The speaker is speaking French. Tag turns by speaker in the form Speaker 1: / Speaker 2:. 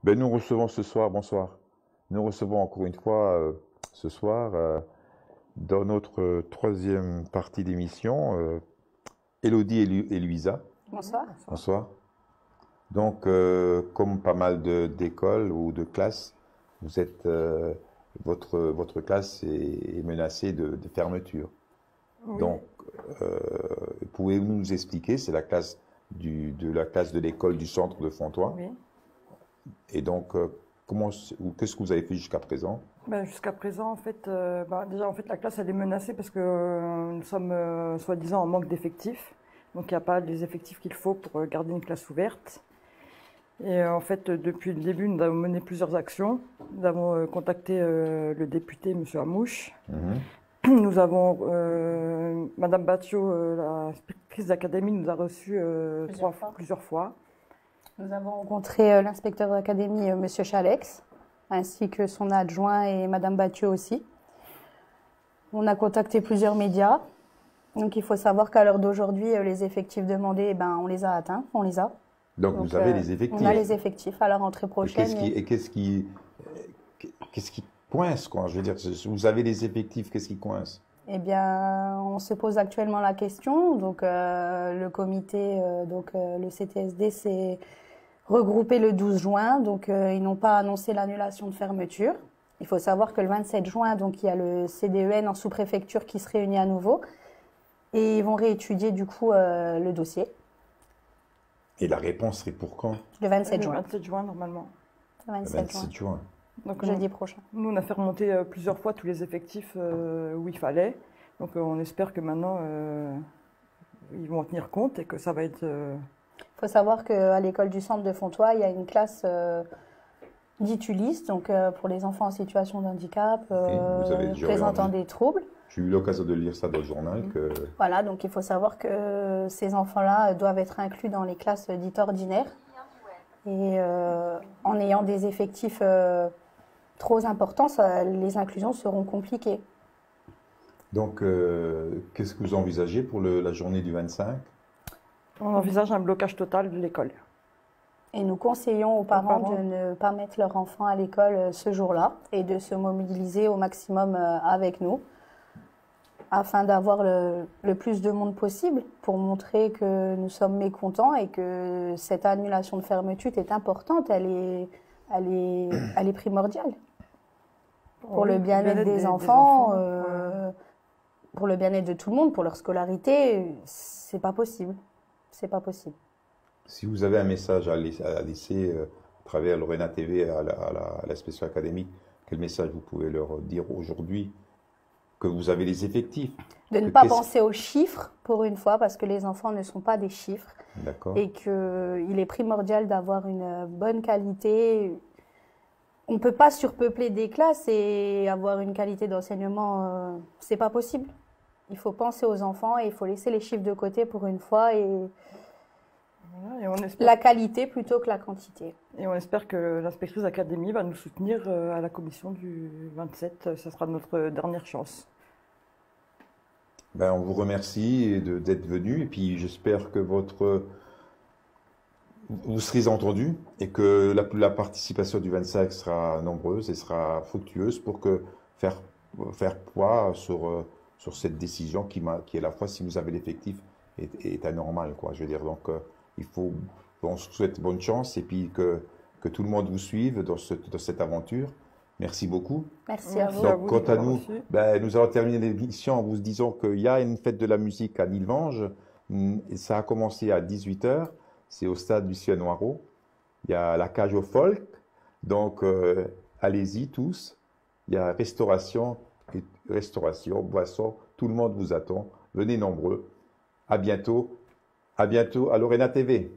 Speaker 1: Ben, nous recevons ce soir, bonsoir. Nous recevons encore une fois ce soir, dans notre troisième partie d'émission, Élodie et Luisa.
Speaker 2: Bonsoir.
Speaker 1: Bonsoir. Donc, comme pas mal d'écoles ou de classes, vous êtes, votre classe est menacée de fermeture.
Speaker 2: Oui.
Speaker 1: Donc, pouvez-vous nous expliquer, c'est la classe la classe de l'école du centre de Fontoy.
Speaker 2: Oui.
Speaker 1: Et donc, qu'est-ce que vous avez fait jusqu'à présent?
Speaker 2: Ben, jusqu'à présent, en fait, déjà, en fait, la classe, elle est menacée parce que nous sommes soi-disant en manque d'effectifs. Donc, il n'y a pas les effectifs qu'il faut pour garder une classe ouverte. Et en fait, depuis le début, nous avons mené plusieurs actions. Nous avons contacté le député, M. Hamouche. Nous avons, Madame Batio, la inspectrice d'académie, nous a reçus plusieurs fois.
Speaker 3: Nous avons rencontré l'inspecteur d'académie, M. Chalex, ainsi que son adjoint et Madame Bathieu aussi. On a contacté plusieurs médias. Donc il faut savoir qu'à l'heure d'aujourd'hui, les effectifs demandés, on les a atteints, on les a.
Speaker 1: Donc vous avez les effectifs.
Speaker 3: On a les effectifs à la rentrée prochaine.
Speaker 1: Et qu'est-ce qui coince, quoi? Je veux dire, vous avez les effectifs, qu'est-ce qui coince?
Speaker 3: Eh bien, on se pose actuellement la question. Donc le comité, le CTSD s'est regroupé le 12 juin. Donc ils n'ont pas annoncé l'annulation de fermeture. Il faut savoir que le 27 juin, donc il y a le CDEN en sous-préfecture qui se réunit à nouveau. Et ils vont réétudier du coup le dossier.
Speaker 1: Et la réponse serait pour quand?
Speaker 3: Le 27 juin.
Speaker 2: Le 27 juin, normalement.
Speaker 3: Le 27
Speaker 1: juin.
Speaker 2: Donc,
Speaker 3: jeudi prochain.
Speaker 2: Nous, on a fait remonter plusieurs fois tous les effectifs où il fallait. Donc, on espère que maintenant, ils vont en tenir compte et que ça va être...
Speaker 3: Il faut savoir qu'à l'école du centre de Fontoy, il y a une classe dite Ulysse, donc pour les enfants en situation de handicap, présentant des troubles.
Speaker 1: J'ai eu l'occasion de lire ça dans le journal.
Speaker 3: Voilà, donc il faut savoir que ces enfants-là doivent être inclus dans les classes dites ordinaires. Et en ayant des effectifs trop importants, les inclusions seront compliquées.
Speaker 1: Donc, qu'est-ce que vous envisagez pour la journée du 25?
Speaker 2: On envisage un blocage total de l'école.
Speaker 3: Et nous conseillons aux parents de ne pas mettre leur enfant à l'école ce jour-là et de se mobiliser au maximum avec nous, afin d'avoir le plus de monde possible pour montrer que nous sommes mécontents et que cette annulation de fermeture est importante, elle est primordiale pour le bien-être des enfants, pour le bien-être de tout le monde, pour leur scolarité. C'est pas possible, c'est pas possible.
Speaker 1: Si vous avez un message à laisser à travers Lorena TV à la spéciale académique, quel message vous pouvez leur dire aujourd'hui? Que vous avez les effectifs.
Speaker 3: De ne pas penser aux chiffres pour une fois, parce que les enfants ne sont pas des chiffres.
Speaker 1: D'accord.
Speaker 3: Et qu'il est primordial d'avoir une bonne qualité. On ne peut pas surpeupler des classes et avoir une qualité d'enseignement, c'est pas possible. Il faut penser aux enfants et il faut laisser les chiffres de côté pour une fois et la qualité plutôt que la quantité.
Speaker 2: Et on espère que l'inspectrice d'académie va nous soutenir à la commission du 27. Ça sera notre dernière chance.
Speaker 1: On vous remercie d'être venu et puis j'espère que vous serez entendus et que la participation du 25 sera nombreuse et sera fructueuse pour faire poids sur cette décision qui est à la fois, si vous avez l'effectif, est anormale, quoi. Je veux dire, donc on se souhaite bonne chance et puis que tout le monde vous suive dans cette aventure. Merci beaucoup.
Speaker 3: Merci à vous.
Speaker 1: Donc, quant à nous, nous allons terminer l'émission en vous disant qu'il y a une fête de la musique à Nilvange. Ça a commencé à 18 h. C'est au stade Lucien Noirot. Il y a la cage au folk. Donc, allez-y tous. Il y a restauration, boisson. Tout le monde vous attend. Venez nombreux. À bientôt. À bientôt à Lorena TV.